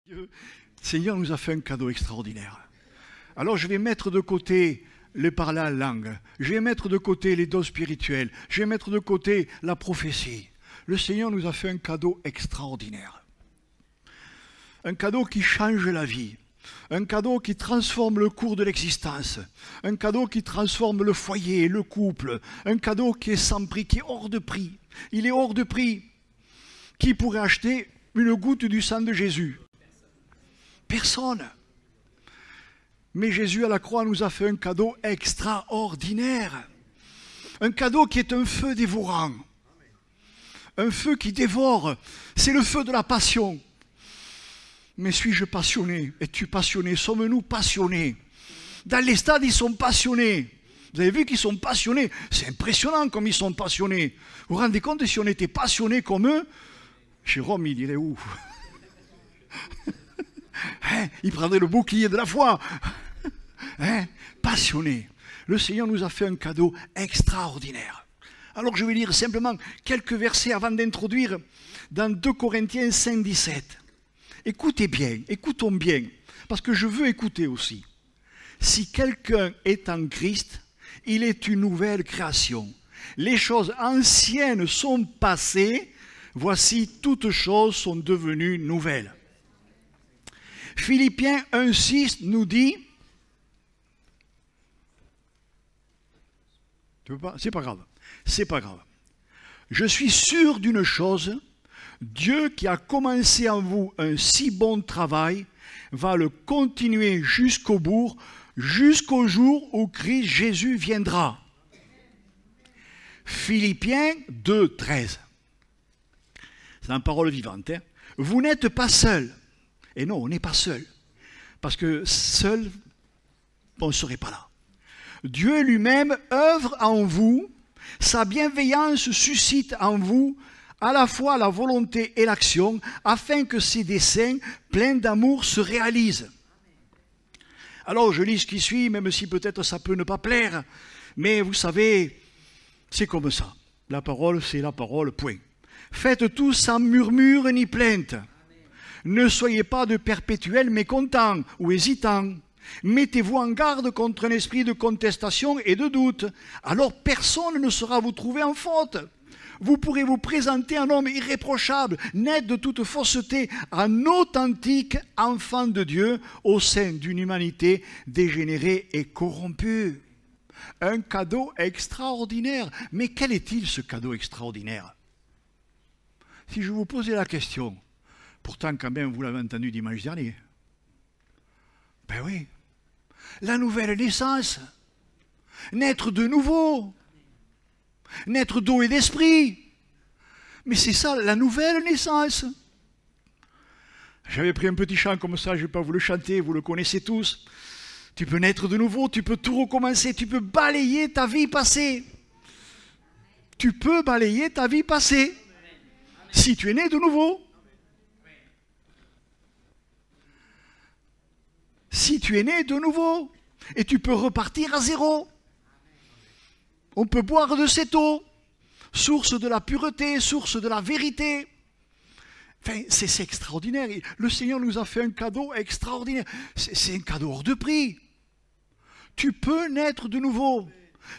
Le Seigneur nous a fait un cadeau extraordinaire. Alors je vais mettre de côté le parler en langue, je vais mettre de côté les dons spirituels, je vais mettre de côté la prophétie. Le Seigneur nous a fait un cadeau extraordinaire. Un cadeau qui change la vie, un cadeau qui transforme le cours de l'existence, un cadeau qui transforme le foyer, le couple, un cadeau qui est sans prix, qui est hors de prix. Il est hors de prix. Qui pourrait acheter une goutte du sang de Jésus? Personne. Mais Jésus à la croix nous a fait un cadeau extraordinaire. Un cadeau qui est un feu dévorant. Un feu qui dévore. C'est le feu de la passion. Mais suis-je passionné? Es-tu passionné? Sommes-nous passionnés? Dans les stades, ils sont passionnés. Vous avez vu qu'ils sont passionnés? C'est impressionnant comme ils sont passionnés. Vous vous rendez compte, si on était passionnés comme eux, Jérôme, il irait où? Hein, il prendrait le bouclier de la foi. Hein, passionné. Le Seigneur nous a fait un cadeau extraordinaire. Alors je vais lire simplement quelques versets avant d'introduire dans 2 Corinthiens 5, 17. Écoutez bien, écoutons bien, parce que je veux écouter aussi. Si quelqu'un est en Christ, il est une nouvelle création. Les choses anciennes sont passées, voici toutes choses sont devenues nouvelles. Philippiens 1,6 nous dit, c'est pas grave, c'est pas grave. Je suis sûr d'une chose, Dieu qui a commencé en vous un si bon travail va le continuer jusqu'au bout, jusqu'au jour où Christ Jésus viendra. Philippiens 2,13. C'est une parole vivante. Hein? Vous n'êtes pas seul. Et non, on n'est pas seul. Parce que seul, on ne serait pas là. Dieu lui-même œuvre en vous, sa bienveillance suscite en vous à la fois la volonté et l'action, afin que ces desseins pleins d'amour se réalisent. Alors je lis ce qui suit, même si peut-être ça peut ne pas plaire, mais vous savez, c'est comme ça. La parole, c'est la parole, point. Faites tout sans murmure ni plainte. Ne soyez pas de perpétuels mécontents ou hésitants. Mettez-vous en garde contre un esprit de contestation et de doute. Alors personne ne saura vous trouver en faute. Vous pourrez vous présenter un homme irréprochable, net de toute fausseté, un authentique enfant de Dieu au sein d'une humanité dégénérée et corrompue. Un cadeau extraordinaire. Mais quel est-il ce cadeau extraordinaire? Si je vous posais la question, pourtant quand même vous l'avez entendu dimanche dernier, ben oui, la nouvelle naissance, naître de nouveau, naître d'eau et d'esprit. Mais c'est ça, la nouvelle naissance. J'avais pris un petit chant comme ça, je ne vais pas vous le chanter, vous le connaissez tous. Tu peux naître de nouveau, tu peux tout recommencer, tu peux balayer ta vie passée. Tu peux balayer ta vie passée, si tu es né de nouveau. Si tu es né de nouveau, et tu peux repartir à zéro. On peut boire de cette eau, source de la pureté, source de la vérité. Enfin, c'est extraordinaire. Le Seigneur nous a fait un cadeau extraordinaire. C'est un cadeau hors de prix. Tu peux naître de nouveau.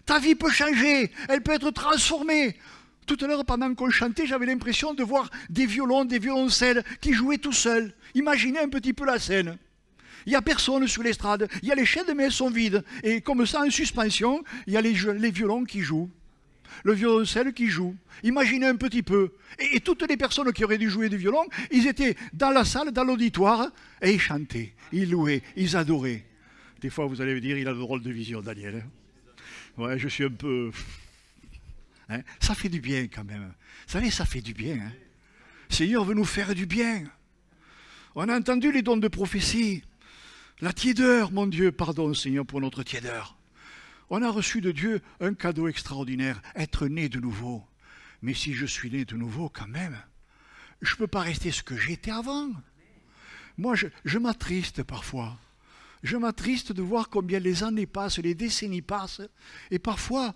Ta vie peut changer, elle peut être transformée. Tout à l'heure, pendant qu'on chantait, j'avais l'impression de voir des violons, des violoncelles qui jouaient tout seuls. Imaginez un petit peu la scène. Il n'y a personne sur l'estrade, il y a les chaînes, mais elles sont vides. Et comme ça, en suspension, il y a les violons qui jouent, le violoncelle qui joue. Imaginez un petit peu. Et toutes les personnes qui auraient dû jouer du violon, ils étaient dans la salle, dans l'auditoire, et ils chantaient, ils louaient, ils adoraient. Des fois, vous allez me dire, il a le drôle de vision, Daniel. Ouais, je suis un peu... Hein? Ça fait du bien quand même. Vous savez, ça fait du bien. Hein? Le Seigneur veut nous faire du bien. On a entendu les dons de prophétie. La tiédeur, mon Dieu, pardon Seigneur pour notre tiédeur. On a reçu de Dieu un cadeau extraordinaire, être né de nouveau. Mais si je suis né de nouveau quand même, je ne peux pas rester ce que j'étais avant. Moi, je m'attriste parfois. Je m'attriste de voir combien les années passent, les décennies passent. Et parfois,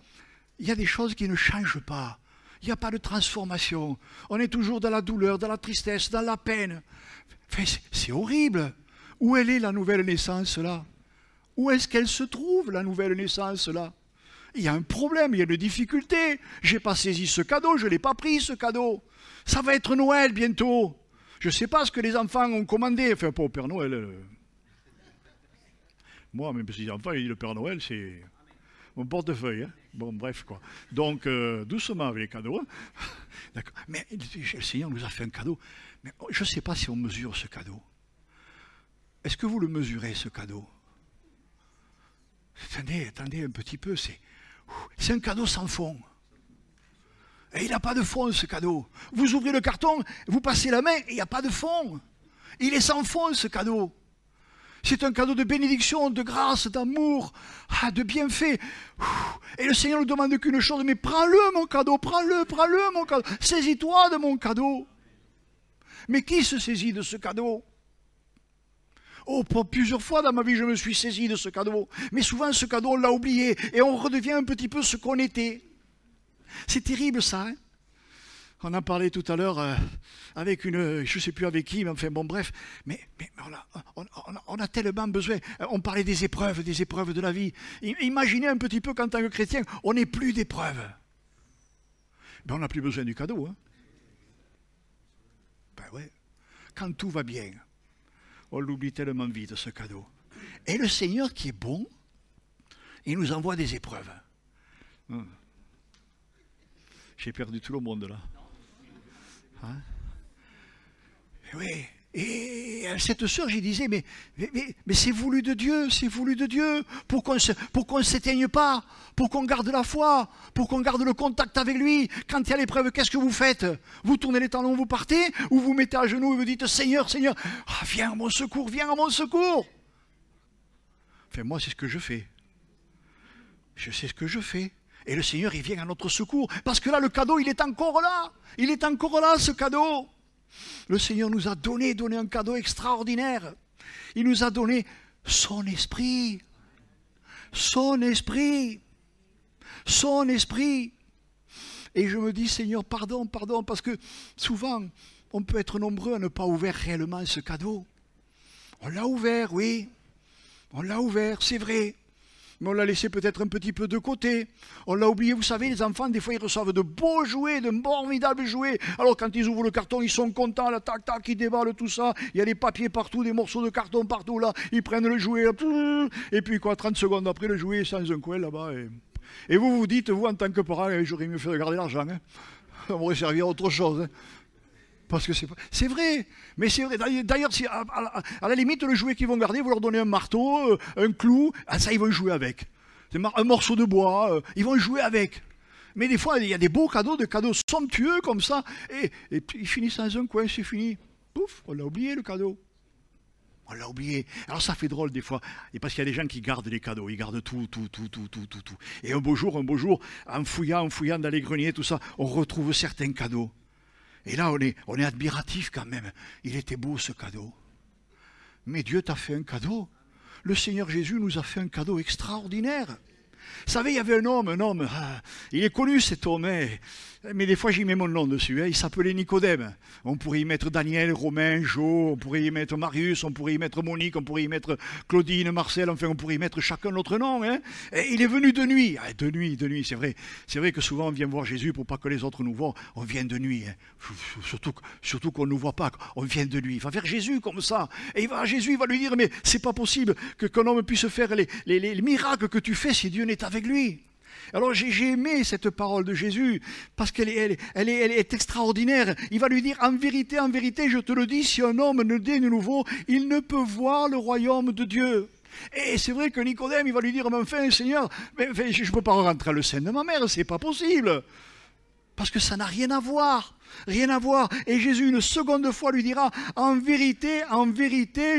il y a des choses qui ne changent pas. Il n'y a pas de transformation. On est toujours dans la douleur, dans la tristesse, dans la peine. Enfin, c'est horrible. Où elle est la nouvelle naissance là? Où est-ce qu'elle se trouve la nouvelle naissance là? Il y a un problème, il y a une difficulté. J'ai pas saisi ce cadeau, je l'ai pas pris ce cadeau. Ça va être Noël bientôt. Je sais pas ce que les enfants ont commandé. Enfin, pas au Père Noël. Moi, même si les enfants, ils disent le Père Noël, c'est mon portefeuille. Hein. Bon, bref, quoi. Donc, doucement avec les cadeaux. Hein. D'accord. Mais le Seigneur nous a fait un cadeau. Mais je ne sais pas si on mesure ce cadeau. Est-ce que vous le mesurez, ce cadeau? Attendez un petit peu. C'est un cadeau sans fond. Et il n'a pas de fond, ce cadeau. Vous ouvrez le carton, vous passez la main, et il n'y a pas de fond. Il est sans fond, ce cadeau. C'est un cadeau de bénédiction, de grâce, d'amour, de bienfait. Et le Seigneur ne demande qu'une chose, mais prends-le, mon cadeau, prends-le, mon cadeau. Saisis-toi de mon cadeau. Mais qui se saisit de ce cadeau? Oh, plusieurs fois dans ma vie, je me suis saisi de ce cadeau. Mais souvent, ce cadeau, on l'a oublié. Et on redevient un petit peu ce qu'on était. C'est terrible, ça. Hein? On en parlait tout à l'heure avec une... Je ne sais plus avec qui, mais enfin, bon, bref. Mais on a tellement besoin... On parlait des épreuves de la vie. Imaginez un petit peu qu'en tant que chrétien, on n'ait plus d'épreuves. Ben, on n'a plus besoin du cadeau. Hein? Ben ouais. Quand tout va bien, on l'oublie tellement vite, ce cadeau. Et le Seigneur qui est bon, il nous envoie des épreuves. J'ai perdu tout le monde là. Hein? Oui. Et cette sœur, j'y disais, mais c'est voulu de Dieu, pour qu'on ne s'éteigne pas, pour qu'on garde la foi, pour qu'on garde le contact avec lui. Quand il y a l'épreuve, qu'est-ce que vous faites? Vous tournez les talons, vous partez, ou vous mettez à genoux et vous dites, Seigneur, Seigneur, viens à mon secours, viens à mon secours. Enfin, moi, c'est ce que je fais. Je sais ce que je fais. Et le Seigneur, il vient à notre secours. Parce que là, le cadeau, il est encore là. Il est encore là, ce cadeau. Le Seigneur nous a donné un cadeau extraordinaire. Il nous a donné son esprit. Son esprit. Son esprit. Et je me dis, Seigneur, pardon, parce que souvent, on peut être nombreux à ne pas ouvrir réellement ce cadeau. On l'a ouvert, oui. On l'a ouvert, c'est vrai. Mais on l'a laissé peut-être un petit peu de côté. On l'a oublié, vous savez, les enfants, des fois, ils reçoivent de beaux jouets, de formidables jouets. Alors, quand ils ouvrent le carton, ils sont contents, là, tac, tac, ils déballent tout ça. Il y a des papiers partout, des morceaux de carton partout, là. Ils prennent le jouet, là, et puis, 30 secondes après, le jouet est dans un coin, là-bas. Et vous vous dites, vous, en tant que parent, j'aurais mieux fait de garder l'argent. Hein. Ça m'aurait servi à autre chose. Hein. Parce que c'est vrai, mais c'est vrai. D'ailleurs, si à la limite, le jouet qu'ils vont garder, vous leur donnez un marteau, un clou, ça, ils vont jouer avec. Un morceau de bois, ils vont jouer avec. Mais des fois, il y a des beaux cadeaux, des cadeaux somptueux comme ça, et puis ils finissent dans un coin, c'est fini. Pouf, on l'a oublié, le cadeau. On l'a oublié. Alors ça fait drôle des fois, et parce qu'il y a des gens qui gardent les cadeaux, ils gardent tout. Et un beau jour, en fouillant dans les greniers, tout ça, on retrouve certains cadeaux. Et là, on est admiratif quand même. Il était beau ce cadeau. Mais Dieu t'a fait un cadeau. Le Seigneur Jésus nous a fait un cadeau extraordinaire. Vous savez, il y avait un homme, il est connu cet homme, mais des fois j'y mets mon nom dessus, il s'appelait Nicodème. On pourrait y mettre Daniel, Romain, Jo, on pourrait y mettre Marius, on pourrait y mettre Monique, on pourrait y mettre Claudine, Marcel, enfin on pourrait y mettre chacun notre nom. Hein. Et il est venu de nuit, de nuit, c'est vrai. C'est vrai que souvent on vient voir Jésus pour pas que les autres nous voient, on vient de nuit. Hein. Surtout qu'on ne nous voit pas, on vient de nuit. Il va vers Jésus comme ça, et Jésus il va lui dire, mais c'est pas possible qu'un homme puisse faire les miracles que tu fais si Dieu n'est avec lui. Alors j'ai aimé cette parole de Jésus parce qu'elle est extraordinaire. Il va lui dire, en vérité, je te le dis, si un homme ne naît de nouveau, il ne peut voir le royaume de Dieu. Et c'est vrai que Nicodème, il va lui dire, mais enfin, Seigneur, je ne peux pas rentrer à le sein de ma mère, c'est pas possible. Parce que ça n'a rien à voir. Rien à voir. Et Jésus, une seconde fois, lui dira, en vérité,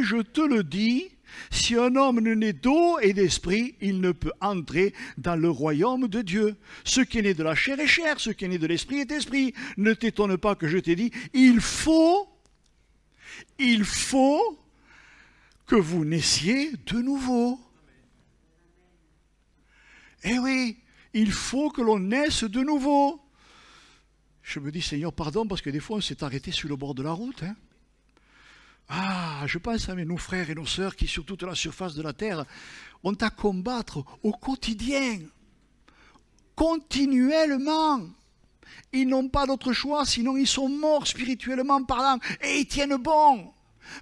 je te le dis, si un homme ne naît d'eau et d'esprit, il ne peut entrer dans le royaume de Dieu. Ce qui est né de la chair est chair, ce qui est né de l'esprit est esprit. Ne t'étonne pas que je t'ai dit, il faut que vous naissiez de nouveau. Eh oui, il faut que l'on naisse de nouveau. Je me dis, Seigneur, pardon, parce que des fois, on s'est arrêté sur le bord de la route. Hein. Ah, je pense à nos frères et nos sœurs qui, sur toute la surface de la terre, ont à combattre au quotidien, continuellement. Ils n'ont pas d'autre choix, sinon ils sont morts spirituellement parlant. Et ils tiennent bon,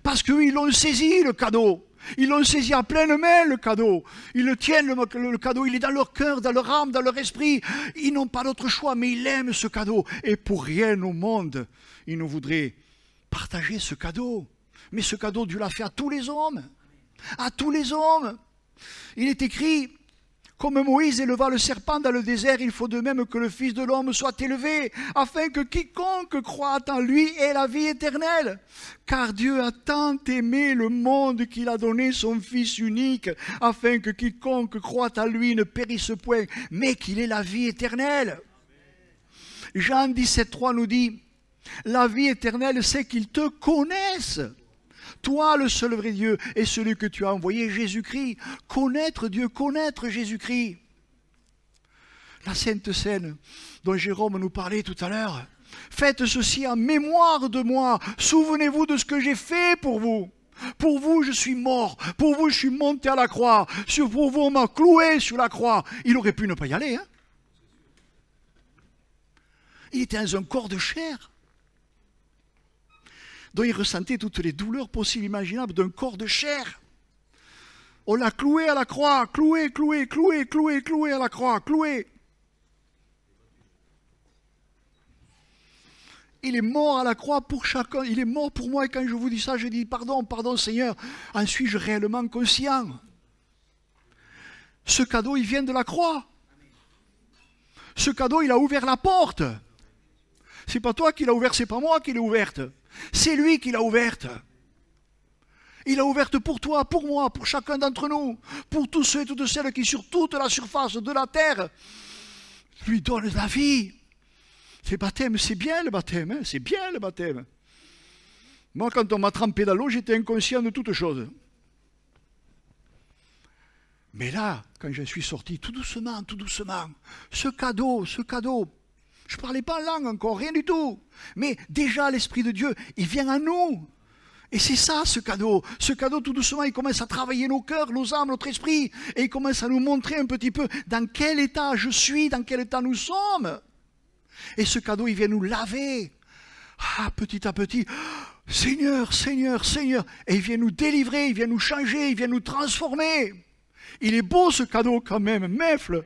parce qu'ils l'ont saisi, le cadeau. Ils l'ont saisi à pleine main, le cadeau. Ils le tiennent, le cadeau. Il est dans leur cœur, dans leur âme, dans leur esprit. Ils n'ont pas d'autre choix, mais ils aiment ce cadeau. Et pour rien au monde, ils ne voudraient partager ce cadeau. Mais ce cadeau, Dieu l'a fait à tous les hommes. À tous les hommes. Il est écrit, comme Moïse éleva le serpent dans le désert, il faut de même que le Fils de l'homme soit élevé, afin que quiconque croit en lui ait la vie éternelle. Car Dieu a tant aimé le monde qu'il a donné son Fils unique, afin que quiconque croit en lui ne périsse point, mais qu'il ait la vie éternelle. Jean 17,3 nous dit, la vie éternelle, c'est qu'ils te connaissent. Toi, le seul vrai Dieu, et celui que tu as envoyé, Jésus-Christ. Connaître Dieu, connaître Jésus-Christ. La Sainte Seine, dont Jérôme nous parlait tout à l'heure. Faites ceci en mémoire de moi. Souvenez-vous de ce que j'ai fait pour vous. Pour vous, je suis mort. Pour vous, je suis monté à la croix. Pour vous, on m'a cloué sur la croix. Il aurait pu ne pas y aller. Hein? Il était dans un corps de chair, dont il ressentait toutes les douleurs possibles, imaginables d'un corps de chair. On l'a cloué à la croix, cloué à la croix, cloué. Il est mort à la croix pour chacun, il est mort pour moi, et quand je vous dis ça, je dis pardon, pardon Seigneur, en suis-je réellement conscient? Ce cadeau, il vient de la croix. Ce cadeau, il a ouvert la porte. C'est pas toi qui l'as ouvert, c'est pas moi qui l'ai ouverte. C'est lui qui l'a ouverte. Il l'a ouverte pour toi, pour moi, pour chacun d'entre nous, pour tous ceux et toutes celles qui, sur toute la surface de la terre, lui donnent la vie. C'est baptême, c'est bien le baptême, hein, c'est bien le baptême. Moi, quand on m'a trempé dans l'eau, j'étais inconscient de toute chose. Mais là, quand je suis sorti, tout doucement, ce cadeau, je ne parlais pas en langue encore, rien du tout. Mais déjà, l'Esprit de Dieu, il vient à nous. Et c'est ça, ce cadeau. Ce cadeau, tout doucement, il commence à travailler nos cœurs, nos âmes, notre esprit. Et il commence à nous montrer un petit peu dans quel état je suis, dans quel état nous sommes. Et ce cadeau, il vient nous laver. Ah, petit à petit, Seigneur, Seigneur, Seigneur. Et il vient nous délivrer, il vient nous changer, il vient nous transformer. Il est beau ce cadeau quand même, Mefle.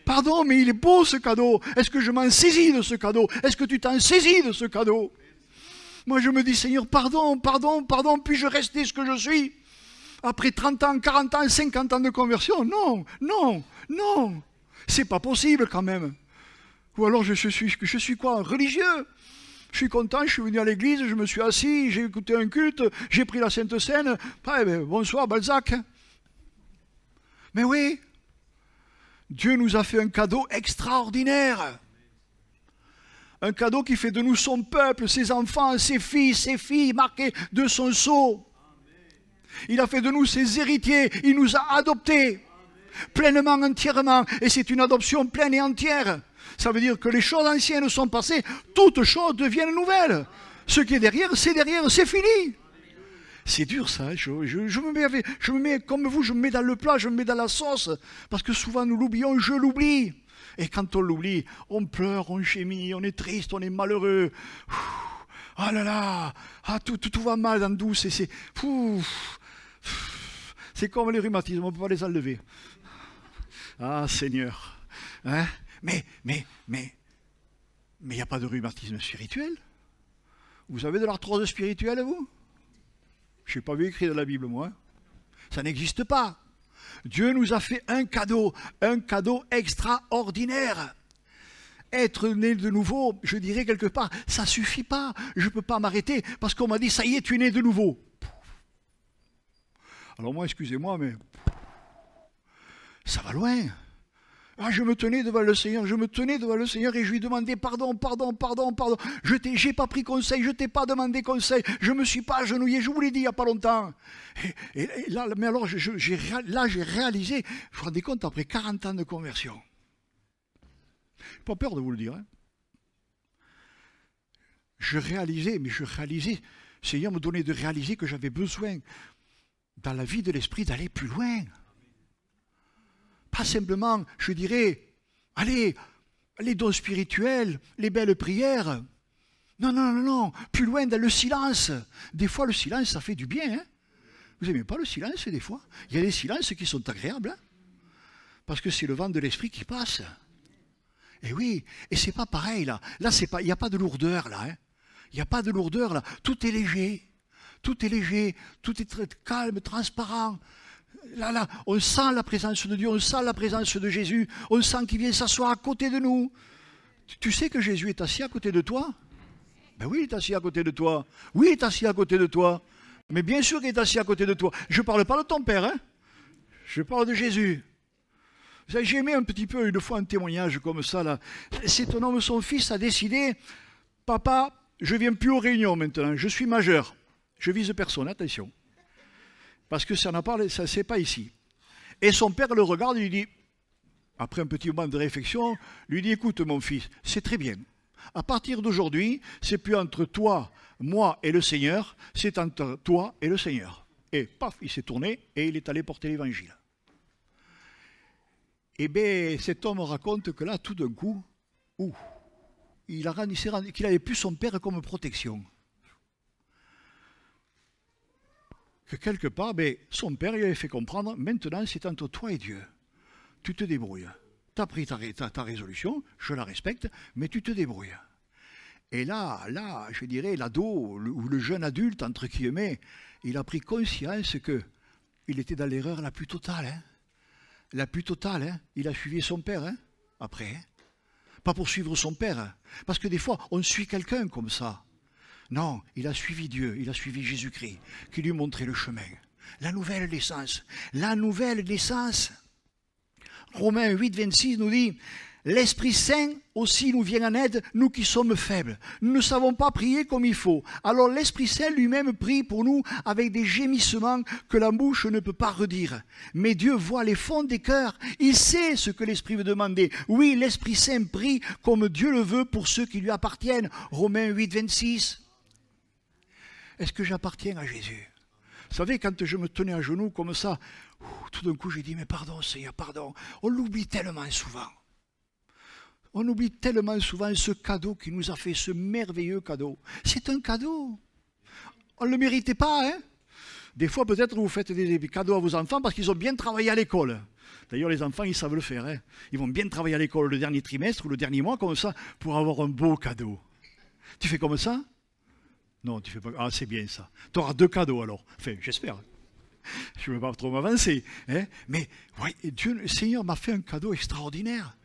Pardon, mais il est beau ce cadeau. Est-ce que je m'en saisis de ce cadeau? Est-ce que tu t'en saisis de ce cadeau? Moi je me dis, Seigneur, pardon, pardon, pardon, puis-je rester ce que je suis? Après 30 ans, 40 ans, 50 ans de conversion? Non, non, non. C'est pas possible quand même. Ou alors je suis quoi? Un religieux? Je suis content, je suis venu à l'église, je me suis assis, j'ai écouté un culte, j'ai pris la Sainte Seine. Bonsoir Balzac. Mais oui, Dieu nous a fait un cadeau extraordinaire. Un cadeau qui fait de nous son peuple, ses enfants, ses filles, marqués de son sceau. Il a fait de nous ses héritiers, il nous a adoptés pleinement, entièrement. Et c'est une adoption pleine et entière. Ça veut dire que les choses anciennes sont passées, toutes choses deviennent nouvelles. Ce qui est derrière, c'est fini. C'est dur ça, hein. Je me mets comme vous, je me mets dans le plat, je me mets dans la sauce, parce que souvent nous l'oublions, je l'oublie. Et quand on l'oublie, on pleure, on gémit, on est triste, on est malheureux. Ah là là, ah, tout va mal dans douce, c'est comme les rhumatismes, on ne peut pas les enlever. Ah Seigneur, hein? Mais il n'y a pas de rhumatisme spirituel. Vous avez de l'arthrose spirituelle, vous? Je n'ai pas vu écrit dans la Bible, moi. Ça n'existe pas. Dieu nous a fait un cadeau extraordinaire. Être né de nouveau, je dirais quelque part, ça ne suffit pas. Je ne peux pas m'arrêter parce qu'on m'a dit, ça y est, tu es né de nouveau. Alors moi, excusez-moi, mais ça va loin. Ah, je me tenais devant le Seigneur et je lui demandais pardon. J'ai pas pris conseil, je t'ai pas demandé conseil, je me suis pas agenouillé, je vous l'ai dit il n'y a pas longtemps. Et là, mais alors, j'ai réalisé, vous vous rendez compte, après 40 ans de conversion. Pas peur de vous le dire. Hein. Je réalisais Seigneur me donnait de réaliser que j'avais besoin, dans la vie de l'esprit, d'aller plus loin. Pas simplement, je dirais, allez, les dons spirituels, les belles prières. Non, non, non, non, plus loin dans le silence. Des fois, le silence, ça fait du bien. Hein? Vous n'aimez pas le silence, des fois? Il y a des silences qui sont agréables, hein? Parce que c'est le vent de l'esprit qui passe. Et oui, et c'est pas pareil, là. Là, il n'y a pas de lourdeur, là. Hein? Il n'y a pas de lourdeur, là. Tout est léger. Tout est léger. Tout est très calme, transparent. Là, on sent la présence de Dieu, on sent la présence de Jésus, on sent qu'il vient s'asseoir à côté de nous. Tu sais que Jésus est assis à côté de toi? Ben oui, il est assis à côté de toi. Oui, il est assis à côté de toi. Mais bien sûr qu'il est assis à côté de toi. Je ne parle pas de ton Père, hein? Je parle de Jésus. J'ai aimé un petit peu, une fois, un témoignage comme ça, là. Cet homme, son fils, a décidé, papa, je ne viens plus aux réunions maintenant, je suis majeur. Je vise personne, attention. Parce que ça n'a pas, ça c'est pas ici. Et son père le regarde et lui dit, après un petit moment de réflexion, lui dit, écoute mon fils, c'est très bien. À partir d'aujourd'hui, c'est plus entre toi, moi et le Seigneur, c'est entre toi et le Seigneur. Et paf, il s'est tourné et il est allé porter l'évangile. Et bien, cet homme raconte que là, tout d'un coup, il s'est rendu qu'il n'avait plus son père comme protection. Que quelque part, son père lui avait fait comprendre, maintenant c'est entre toi et Dieu. Tu te débrouilles. Tu as pris ta résolution, je la respecte, mais tu te débrouilles. Et là, je dirais, l'ado, ou le jeune adulte, entre guillemets, il a pris conscience qu'il était dans l'erreur la plus totale. Hein. La plus totale, hein. Il a suivi son père, hein, après. Hein. Pas pour suivre son père, hein. Parce que des fois, on suit quelqu'un comme ça. Non, il a suivi Dieu, il a suivi Jésus-Christ, qui lui montrait le chemin. La nouvelle naissance. La nouvelle naissance. Romains 8, 26 nous dit, l'Esprit Saint aussi nous vient en aide, nous qui sommes faibles. Nous ne savons pas prier comme il faut. Alors l'Esprit Saint lui-même prie pour nous avec des gémissements que la bouche ne peut pas redire. Mais Dieu voit les fonds des cœurs. Il sait ce que l'Esprit veut demander. Oui, l'Esprit Saint prie comme Dieu le veut pour ceux qui lui appartiennent. Romains 8, 26. Est-ce que j'appartiens à Jésus? Vous savez, quand je me tenais à genoux comme ça, tout d'un coup j'ai dit, mais pardon Seigneur, pardon. On l'oublie tellement souvent. On oublie tellement souvent ce cadeau qu'il nous a fait, ce merveilleux cadeau. C'est un cadeau. On ne le méritait pas, hein? Des fois, peut-être, vous faites des cadeaux à vos enfants parce qu'ils ont bien travaillé à l'école. D'ailleurs, les enfants, ils savent le faire. Hein? Ils vont bien travailler à l'école le dernier trimestre ou le dernier mois, comme ça, pour avoir un beau cadeau. Tu fais comme ça? Non, tu fais pas. Ah, c'est bien ça. Tu auras 2 cadeaux alors. Enfin, j'espère. Je ne veux pas trop m'avancer. Hein? Mais ouais, Dieu, le Seigneur m'a fait un cadeau extraordinaire.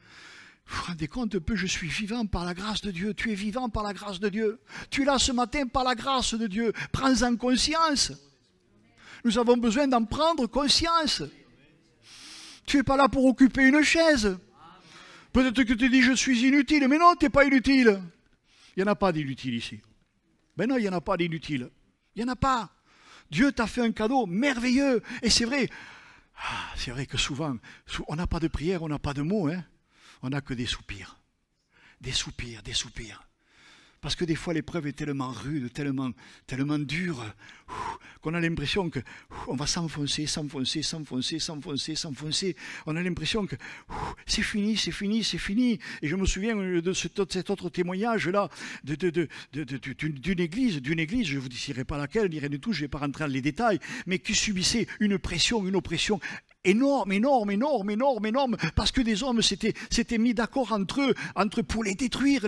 Vous vous rendez compte un peu, je suis vivant par la grâce de Dieu. Tu es vivant par la grâce de Dieu. Tu es là ce matin par la grâce de Dieu. Prends-en conscience. Nous avons besoin d'en prendre conscience. Tu n'es pas là pour occuper une chaise. Peut-être que tu dis je suis inutile. Mais non, tu n'es pas inutile. Il n'y en a pas d'inutile ici. Ben non, il n'y en a pas d'inutile. Il n'y en a pas. Dieu t'a fait un cadeau merveilleux. Et c'est vrai que souvent, on n'a pas de prière, on n'a pas de mots. Hein. On n'a que des soupirs. Des soupirs, des soupirs. Parce que des fois, l'épreuve est tellement rude, tellement dure, qu'on a l'impression qu'on va s'enfoncer, s'enfoncer, s'enfoncer, s'enfoncer, s'enfoncer. On a l'impression que c'est fini, c'est fini, c'est fini. Et je me souviens de cet autre témoignage-là d'une église, je ne vous dirai pas laquelle, ni rien du tout, je ne vais pas rentrer dans les détails, mais qui subissait une pression, une oppression énorme, énorme, énorme, énorme, énorme, parce que des hommes s'étaient mis d'accord entre eux pour les détruire,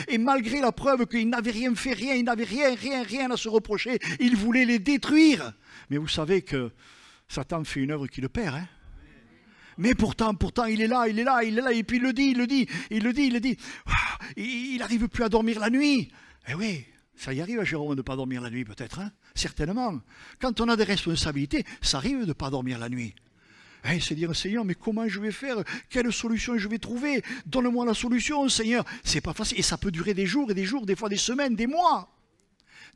et malgré la preuve qu'ils n'avaient rien fait, ils n'avaient rien à se reprocher, ils voulaient les détruire. Mais vous savez que Satan fait une œuvre qui le perd, hein. Mais pourtant, il est là, et puis il le dit, il n'arrive plus à dormir la nuit. Eh oui, ça y arrive à Jérôme de ne pas dormir la nuit peut-être, hein? Certainement. Quand on a des responsabilités, ça arrive de ne pas dormir la nuit. Hein, c'est dire, Seigneur, mais comment je vais faire? Quelle solution je vais trouver? Donne-moi la solution, Seigneur. C'est pas facile, et ça peut durer des jours et des jours, des fois des semaines, des mois.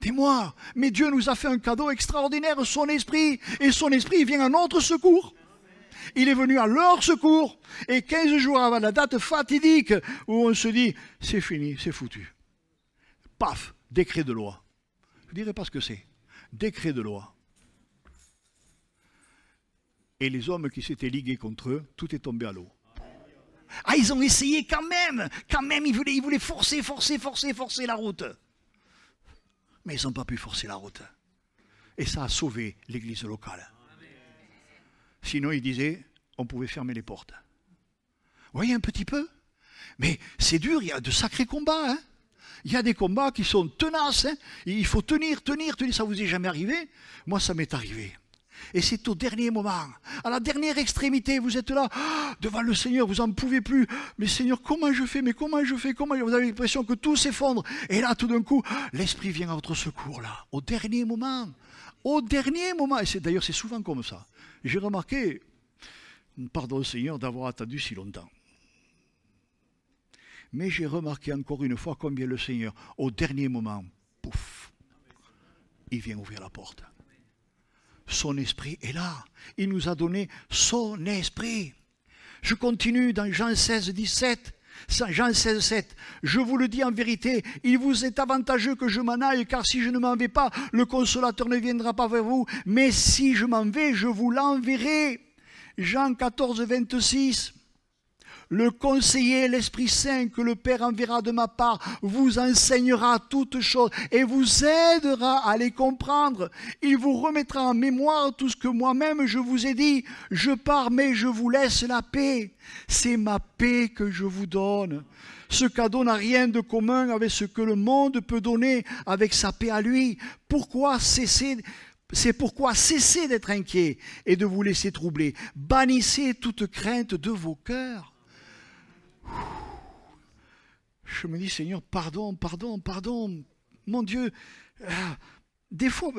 Des mois. Mais Dieu nous a fait un cadeau extraordinaire, son esprit, et son esprit vient à notre secours. Il est venu à leur secours, et 15 jours avant la date fatidique où on se dit, c'est fini, c'est foutu. Paf, décret de loi. Je ne dirai pas ce que c'est. Décret de loi. Et les hommes qui s'étaient ligués contre eux, tout est tombé à l'eau. Ah, ils ont essayé quand même, ils voulaient forcer la route. Mais ils n'ont pas pu forcer la route. Et ça a sauvé l'église locale. Sinon, ils disaient, on pouvait fermer les portes. Vous voyez un petit peu? Mais c'est dur, il y a de sacrés combats. Hein? Il y a des combats qui sont tenaces. Hein? Il faut tenir. Ça vous est jamais arrivé? Moi, ça m'est arrivé. Et c'est au dernier moment, à la dernière extrémité, vous êtes là, devant le Seigneur, vous n'en pouvez plus. Mais Seigneur, comment je fais? Vous avez l'impression que tout s'effondre. Et là, tout d'un coup, l'Esprit vient à votre secours, là, au dernier moment. Au dernier moment. Et d'ailleurs, c'est souvent comme ça. J'ai remarqué, pardon Seigneur, d'avoir attendu si longtemps. Mais j'ai remarqué encore une fois combien le Seigneur, au dernier moment, pouf, il vient ouvrir la porte. Son esprit est là. Il nous a donné son esprit. Je continue dans Jean 16, 17. Jean 16, 7. Je vous le dis en vérité, il vous est avantageux que je m'en aille, car si je ne m'en vais pas, le consolateur ne viendra pas vers vous. Mais si je m'en vais, je vous l'enverrai. Jean 14, 26. Le conseiller, l'Esprit Saint que le Père enverra de ma part, vous enseignera toutes choses et vous aidera à les comprendre. Il vous remettra en mémoire tout ce que moi-même je vous ai dit. Je pars, mais je vous laisse la paix. C'est ma paix que je vous donne. Ce cadeau n'a rien de commun avec ce que le monde peut donner avec sa paix à lui. C'est pourquoi cessez d'être inquiets et de vous laisser troubler. Bannissez toute crainte de vos cœurs. Je me dis, Seigneur, pardon, mon Dieu. Des fois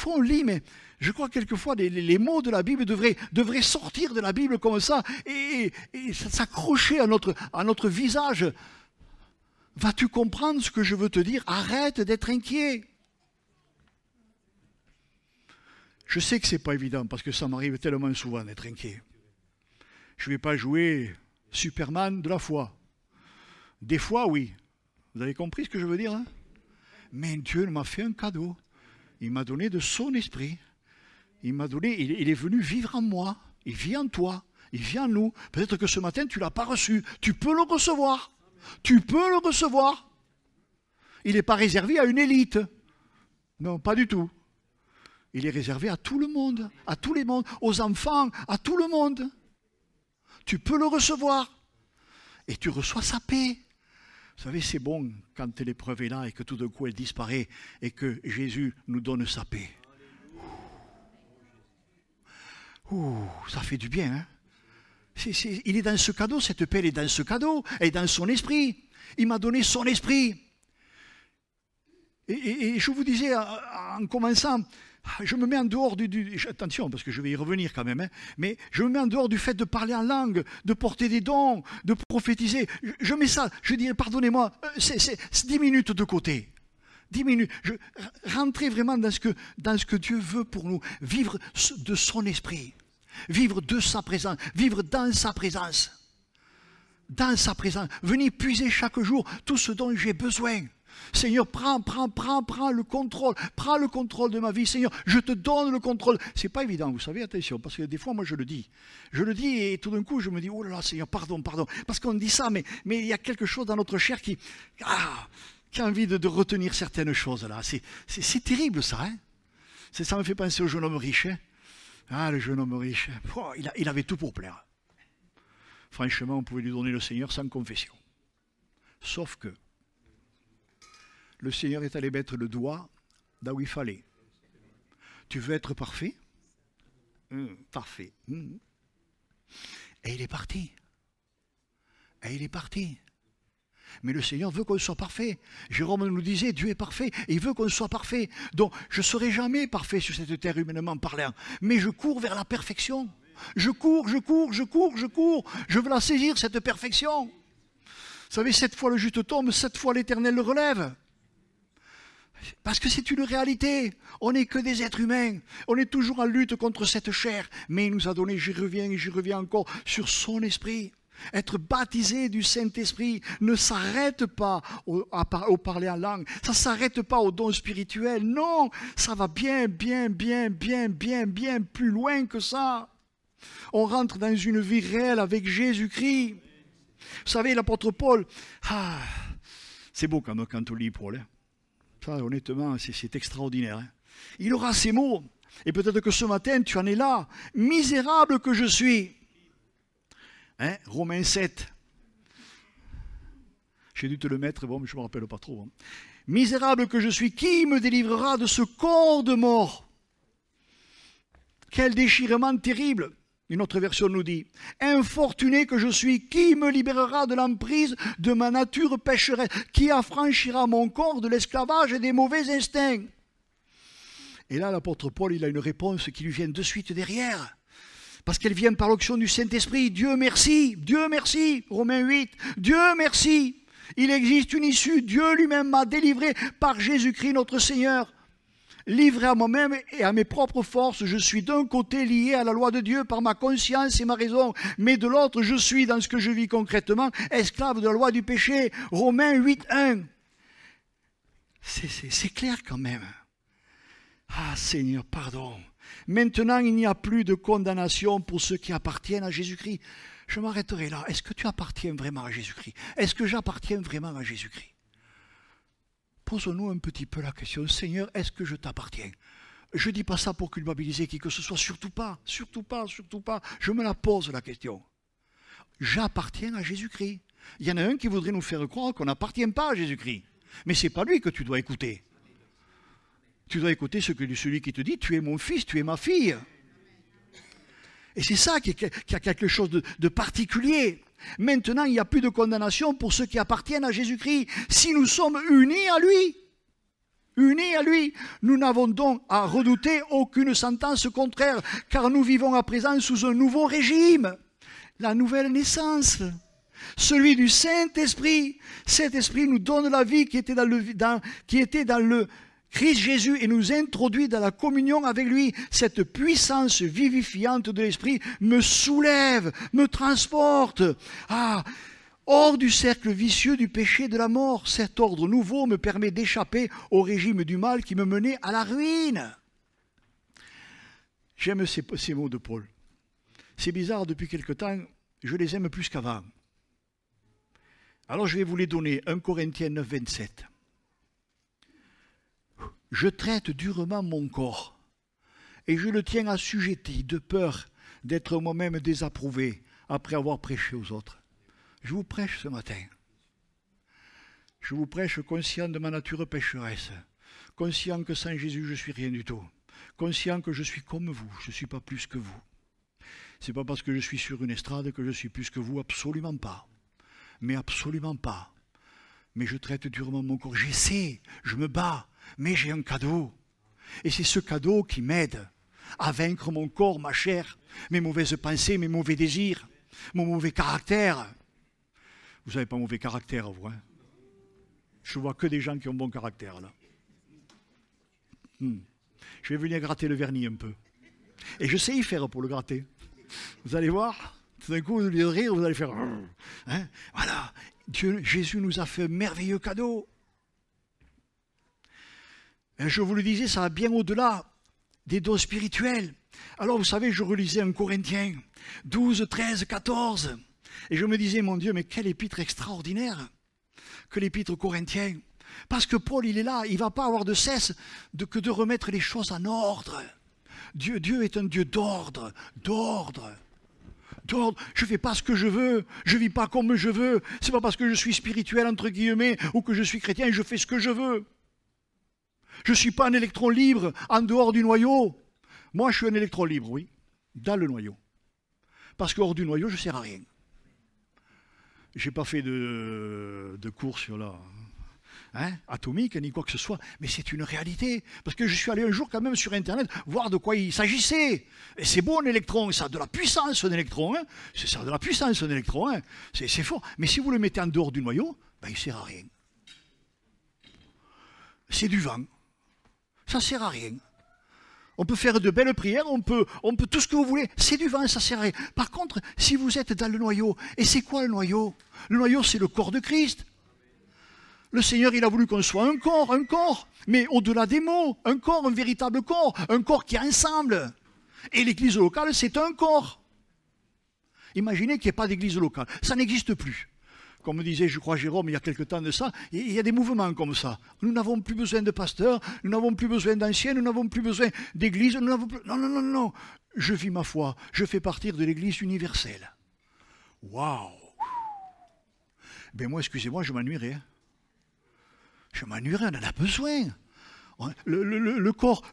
on lit, mais je crois que quelquefois les mots de la Bible devraient sortir de la Bible comme ça et s'accrocher à notre visage. Vas-tu comprendre ce que je veux te dire? Arrête d'être inquiet. Je sais que ce n'est pas évident parce que ça m'arrive tellement souvent d'être inquiet. Je ne vais pas jouer Superman de la foi. Des fois, oui. Vous avez compris ce que je veux dire, hein? Mais Dieu m'a fait un cadeau. Il m'a donné de son esprit. Il est venu vivre en moi. Il vit en toi. Il vit en nous. Peut-être que ce matin, tu ne l'as pas reçu. Tu peux le recevoir. Tu peux le recevoir. Il n'est pas réservé à une élite. Non, pas du tout. Il est réservé à tout le monde, à tous les mondes, aux enfants, à tout le monde. Tu peux le recevoir. Et tu reçois sa paix. Vous savez, c'est bon quand l'épreuve est là et que tout d'un coup elle disparaît et que Jésus nous donne sa paix. Ça fait du bien, hein? Il est dans ce cadeau, cette paix, elle est dans ce cadeau, elle est dans son esprit. Il m'a donné son esprit. Et je vous disais en commençant, je me mets en dehors attention, parce que je vais y revenir quand même, hein, mais je me mets en dehors du fait de parler en langue, de porter des dons, de prophétiser. Je mets ça, je dis, pardonnez-moi, c'est 10 minutes de côté. 10 minutes. Rentrez vraiment dans ce que Dieu veut pour nous. Vivre de son esprit. Vivre de sa présence. Vivre dans sa présence. Dans sa présence. Venez puiser chaque jour tout ce dont j'ai besoin. Seigneur, prends le contrôle. Prends le contrôle de ma vie. Seigneur, je te donne le contrôle. C'est pas évident, vous savez, attention, parce que des fois, moi, je le dis. Je le dis et tout d'un coup, je me dis, oh là là, Seigneur, pardon. Parce qu'on dit ça, mais il y a quelque chose dans notre chair qui a envie de retenir certaines choses là. C'est terrible ça, hein? Ça me fait penser au jeune homme riche. Hein? Ah, le jeune homme riche, il avait tout pour plaire. Franchement, on pouvait lui donner le Seigneur sans confession. Sauf que le Seigneur est allé mettre le doigt là où il fallait. Tu veux être parfait? Parfait. Et il est parti. Mais le Seigneur veut qu'on soit parfait. Jérôme nous disait, Dieu est parfait, et il veut qu'on soit parfait. Donc, je ne serai jamais parfait sur cette terre humainement parlant, mais je cours vers la perfection. Je cours. Je veux la saisir, cette perfection. Vous savez, 7 fois le juste tombe, 7 fois l'Éternel le relève. Parce que c'est une réalité. On n'est que des êtres humains. On est toujours en lutte contre cette chair. Mais il nous a donné, j'y reviens encore, sur son esprit. Être baptisé du Saint-Esprit ne s'arrête pas au parler en langue, ça ne s'arrête pas au don spirituel. Non, ça va bien plus loin que ça. On rentre dans une vie réelle avec Jésus-Christ. Vous savez, l'apôtre Paul, c'est beau quand on lit Paul. Hein. Ça, honnêtement, c'est extraordinaire. Hein. Il aura ces mots, et peut-être que ce matin, tu en es là. Misérable que je suis. Hein, Romains 7. J'ai dû te le mettre, bon, mais je ne me rappelle pas trop. Hein. Misérable que je suis, qui me délivrera de ce corps de mort? Quel déchirement terrible! Une autre version nous dit, infortuné que je suis, qui me libérera de l'emprise de ma nature pécheresse? Qui affranchira mon corps de l'esclavage et des mauvais instincts? Et là, l'apôtre Paul, il a une réponse qui lui vient de suite derrière. Parce qu'elle vient par l'onction du Saint-Esprit. Dieu merci, Romains 8, Dieu merci. Il existe une issue, Dieu lui-même m'a délivré par Jésus-Christ notre Seigneur. Livré à moi-même et à mes propres forces, je suis d'un côté lié à la loi de Dieu par ma conscience et ma raison, mais de l'autre, je suis, dans ce que je vis concrètement, esclave de la loi du péché. Romains 8, 1. C'est clair quand même. Ah Seigneur, pardon. Maintenant, il n'y a plus de condamnation pour ceux qui appartiennent à Jésus-Christ. Je m'arrêterai là. Est-ce que tu appartiens vraiment à Jésus-Christ? Est-ce que j'appartiens vraiment à Jésus-Christ? Posons-nous un petit peu la question. Seigneur, est-ce que je t'appartiens? Je ne dis pas ça pour culpabiliser qui que ce soit. Surtout pas, surtout pas, surtout pas. Je me la pose la question. J'appartiens à Jésus-Christ. Il y en a un qui voudrait nous faire croire qu'on n'appartient pas à Jésus-Christ. Mais ce n'est pas lui que tu dois écouter. Tu dois écouter celui qui te dit, tu es mon fils, tu es ma fille. Et c'est ça qui a quelque chose de particulier. Maintenant, il n'y a plus de condamnation pour ceux qui appartiennent à Jésus-Christ. Si nous sommes unis à lui, nous n'avons donc à redouter aucune sentence contraire, car nous vivons à présent sous un nouveau régime, la nouvelle naissance. Celui du Saint-Esprit. Cet esprit nous donne la vie qui était dans le Christ Jésus et nous introduit dans la communion avec lui. Cette puissance vivifiante de l'esprit me soulève, me transporte. Hors du cercle vicieux du péché et de la mort. Cet ordre nouveau me permet d'échapper au régime du mal qui me menait à la ruine. J'aime ces mots de Paul. C'est bizarre, depuis quelque temps, je les aime plus qu'avant. Alors je vais vous les donner. 1 Corinthiens 9, 27. Je traite durement mon corps et je le tiens assujetti de peur d'être moi-même désapprouvé après avoir prêché aux autres. Je vous prêche ce matin. Je vous prêche conscient de ma nature pécheresse, conscient que sans Jésus je suis rien du tout, conscient que je suis comme vous, je ne suis pas plus que vous. Ce n'est pas parce que je suis sur une estrade que je suis plus que vous, absolument pas. Mais absolument pas. Mais je traite durement mon corps, j'essaie, je me bats. Mais j'ai un cadeau. Et c'est ce cadeau qui m'aide à vaincre mon corps, ma chair, mes mauvaises pensées, mes mauvais désirs, mon mauvais caractère. Vous n'avez pas mauvais caractère, vous, hein? Je vois que des gens qui ont bon caractère, là. Je vais venir gratter le vernis un peu. Et je sais y faire pour le gratter. Vous allez voir, tout d'un coup, au lieu de rire, vous allez faire... Hein? Voilà, Jésus nous a fait un merveilleux cadeau. Je vous le disais, ça va bien au-delà des dons spirituels. Alors vous savez, je relisais 1 Corinthiens 12, 13, 14. Et je me disais, mon Dieu, mais quel épître extraordinaire que l'épître Corinthiens. Parce que Paul, il est là, il ne va pas avoir de cesse que de remettre les choses en ordre. Dieu est un Dieu d'ordre. Je ne fais pas ce que je veux, je ne vis pas comme je veux. Ce n'est pas parce que je suis spirituel, entre guillemets, ou que je suis chrétien, je fais ce que je veux. Je ne suis pas un électron libre en dehors du noyau. Moi, je suis un électron libre, oui, dans le noyau. Parce qu'hors du noyau, je ne sers à rien. Je n'ai pas fait de cours sur la atomique, ni quoi que ce soit, mais c'est une réalité. Parce que je suis allé un jour quand même sur Internet voir de quoi il s'agissait. Et c'est beau un électron, ça a de la puissance un électron. Hein. Ça a de la puissance un électron, hein. C'est fort. Mais si vous le mettez en dehors du noyau, ben, il ne sert à rien. C'est du vent. Ça ne sert à rien. On peut faire de belles prières, on peut tout ce que vous voulez. C'est du vent, ça sert à rien. Par contre, si vous êtes dans le noyau, et c'est quoi le noyau? Le noyau, c'est le corps de Christ. Le Seigneur, il a voulu qu'on soit un corps, mais au-delà des mots, un corps, un véritable corps, un corps qui est ensemble. Et l'église locale, c'est un corps. Imaginez qu'il n'y ait pas d'église locale. Ça n'existe plus. Comme disait, je crois, Jérôme, il y a quelque temps de ça, il y a des mouvements comme ça. Nous n'avons plus besoin de pasteurs, nous n'avons plus besoin d'anciens, nous n'avons plus besoin d'église. Non, non, non. Je vis ma foi, je fais partie de l'église universelle. Waouh! Ben moi, excusez-moi, je m'ennuierais. Je m'ennuierais, on en a besoin. Le corps,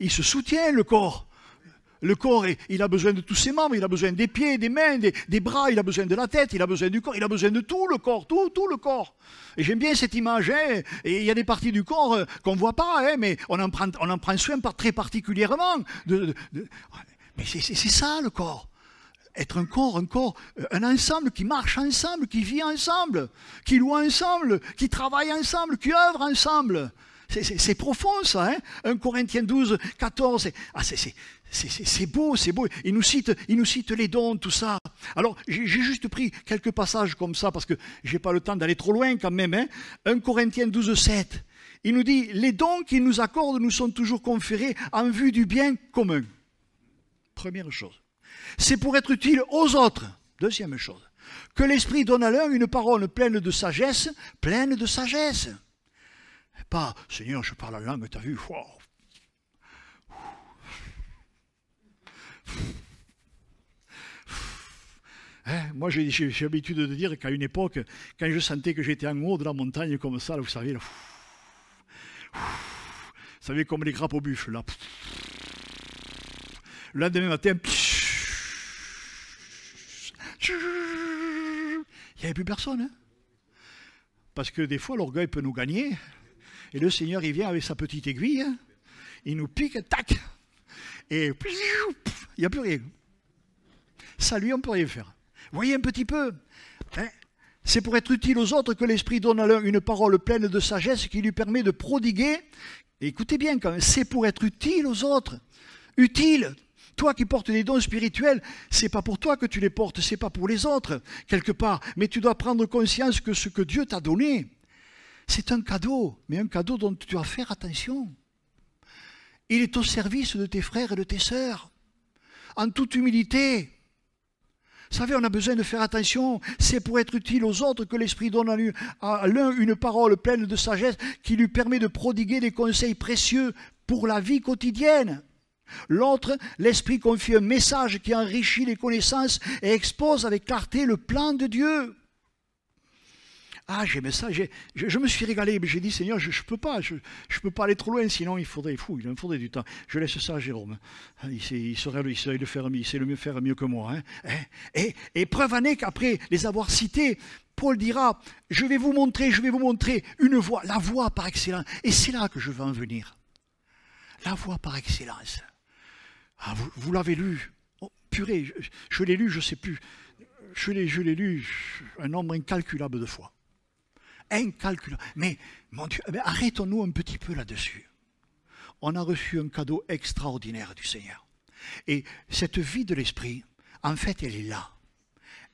il se soutient, le corps. Le corps, il a besoin de tous ses membres, il a besoin des pieds, des mains, des bras, il a besoin de la tête, il a besoin du corps, il a besoin de tout le corps, tout le corps. Et j'aime bien cette image, hein, et il y a des parties du corps qu'on ne voit pas, hein, mais on en prend soin très particulièrement. Mais c'est ça le corps. Être un corps, un ensemble qui marche ensemble, qui vit ensemble, qui loue ensemble, qui travaille ensemble, qui œuvre ensemble. C'est profond ça, hein. 1 Corinthiens 12, 14, c'est beau, c'est beau. Il nous cite les dons, tout ça. Alors, j'ai juste pris quelques passages comme ça, parce que je n'ai pas le temps d'aller trop loin quand même. Hein. 1 Corinthiens 12, 7, il nous dit, les dons qu'il nous accorde nous sont toujours conférés en vue du bien commun. Première chose. C'est pour être utile aux autres. Deuxième chose. Que l'Esprit donne à l'un une parole pleine de sagesse, Pas, Seigneur, je parle la langue, t'as vu, wow. Hein, moi, j'ai l'habitude de dire qu'à une époque, quand je sentais que j'étais en haut de la montagne comme ça, là, vous savez, là, vous savez, comme les grappes au buffle, là. Le lendemain matin, il n'y avait plus personne. Hein, parce que des fois, l'orgueil peut nous gagner. Et le Seigneur, il vient avec sa petite aiguille, hein, il nous pique, tac, et il n'y a plus rien. Ça, lui, on ne peut rien faire. Vous voyez un petit peu, hein, c'est pour être utile aux autres que l'Esprit donne à l'un une parole pleine de sagesse qui lui permet de prodiguer. Et écoutez bien, quand même, c'est pour être utile aux autres. Utile. Toi qui portes des dons spirituels, c'est pas pour toi que tu les portes, c'est pas pour les autres, quelque part. Mais tu dois prendre conscience que ce que Dieu t'a donné, c'est un cadeau, mais un cadeau dont tu dois faire attention. Il est au service de tes frères et de tes sœurs, en toute humilité. Vous savez, on a besoin de faire attention. C'est pour être utile aux autres que l'Esprit donne à l'un une parole pleine de sagesse qui lui permet de prodiguer des conseils précieux pour la vie quotidienne. L'autre, l'Esprit confie un message qui enrichit les connaissances et expose avec clarté le plan de Dieu. Ah, j'aimais ça, je me suis régalé, mais j'ai dit, Seigneur, je ne peux pas aller trop loin, sinon il me faudrait du temps. Je laisse ça à Jérôme. Il sait le faire mieux que moi. Hein. Et preuve en est qu'après les avoir cités, Paul dira, je vais vous montrer une voie, la voie par excellence. Et c'est là que je veux en venir. La voie par excellence. Ah, vous l'avez lu. Oh, purée, je l'ai lu, je ne sais plus. Je l'ai lu un nombre incalculable de fois. Incalculable. Mais, mon Dieu, arrêtons-nous un petit peu là-dessus. On a reçu un cadeau extraordinaire du Seigneur. Et cette vie de l'Esprit, en fait, elle est là.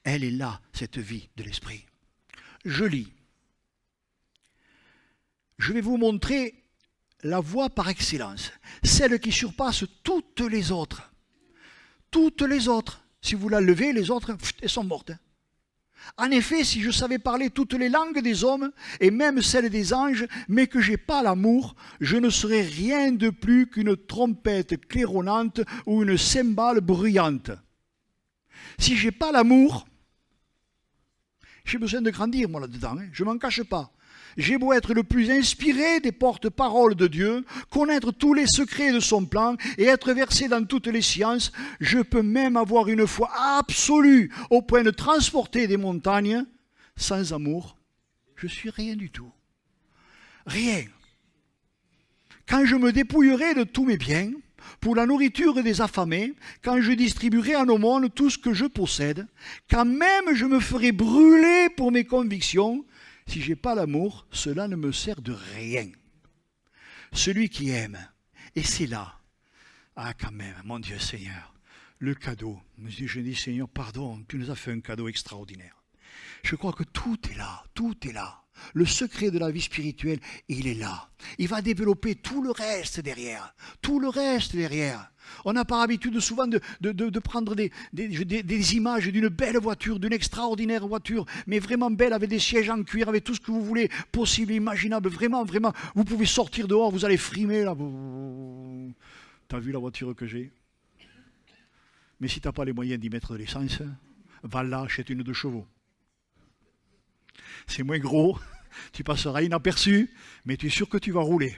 Elle est là, cette vie de l'Esprit. Je lis. Je vais vous montrer la voie par excellence, celle qui surpasse toutes les autres. Toutes les autres. Si vous la levez, les autres, elles sont mortes. En effet, si je savais parler toutes les langues des hommes, et même celles des anges, mais que je n'ai pas l'amour, je ne serais rien de plus qu'une trompette claironnante ou une cymbale bruyante. Si je n'ai pas l'amour, j'ai besoin de grandir, moi, là-dedans, hein, je ne m'en cache pas. J'ai beau être le plus inspiré des porte-paroles de Dieu, connaître tous les secrets de son plan et être versé dans toutes les sciences, je peux même avoir une foi absolue au point de transporter des montagnes. Sans amour, je suis rien du tout. Rien. Quand je me dépouillerai de tous mes biens, pour la nourriture des affamés, quand je distribuerai en aumône tout ce que je possède, quand même je me ferai brûler pour mes convictions, si je n'ai pas l'amour, cela ne me sert de rien. Celui qui aime, et c'est là, Ah, quand même, mon Dieu Seigneur, le cadeau. Je dis, Seigneur, pardon, tu nous as fait un cadeau extraordinaire. Je crois que tout est là, tout est là. Le secret de la vie spirituelle, il est là. Il va développer tout le reste derrière. Tout le reste derrière. On n'a pas l'habitude souvent de prendre des images d'une belle voiture, d'une extraordinaire voiture, mais vraiment belle, avec des sièges en cuir, avec tout ce que vous voulez, possible, imaginable, vraiment, vraiment. Vous pouvez sortir dehors, vous allez frimer là. T'as vu la voiture que j'ai? Mais si tu n'as pas les moyens d'y mettre de l'essence, va là, achète une 2 chevaux. C'est moins gros, tu passeras inaperçu, mais tu es sûr que tu vas rouler.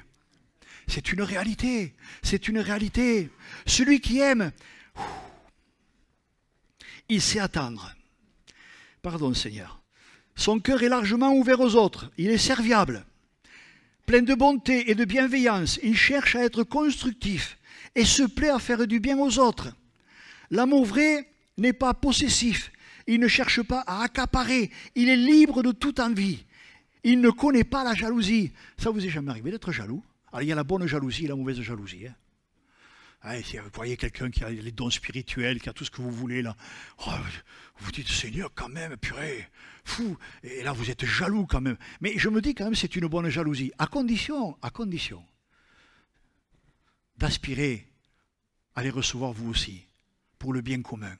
C'est une réalité, c'est une réalité. Celui qui aime, il sait attendre. Pardon Seigneur. Son cœur est largement ouvert aux autres, il est serviable, plein de bonté et de bienveillance. Il cherche à être constructif et se plaît à faire du bien aux autres. L'amour vrai n'est pas possessif. Il ne cherche pas à accaparer. Il est libre de toute envie. Il ne connaît pas la jalousie. Ça vous est jamais arrivé d'être jaloux? Alors, il y a la bonne jalousie et la mauvaise jalousie. Si vous voyez quelqu'un qui a les dons spirituels, qui a tout ce que vous voulez, là, oh, vous dites, Seigneur, quand même, purée, fou. Et là, vous êtes jaloux quand même. Mais je me dis quand même, c'est une bonne jalousie. À condition d'aspirer à les recevoir vous aussi, pour le bien commun.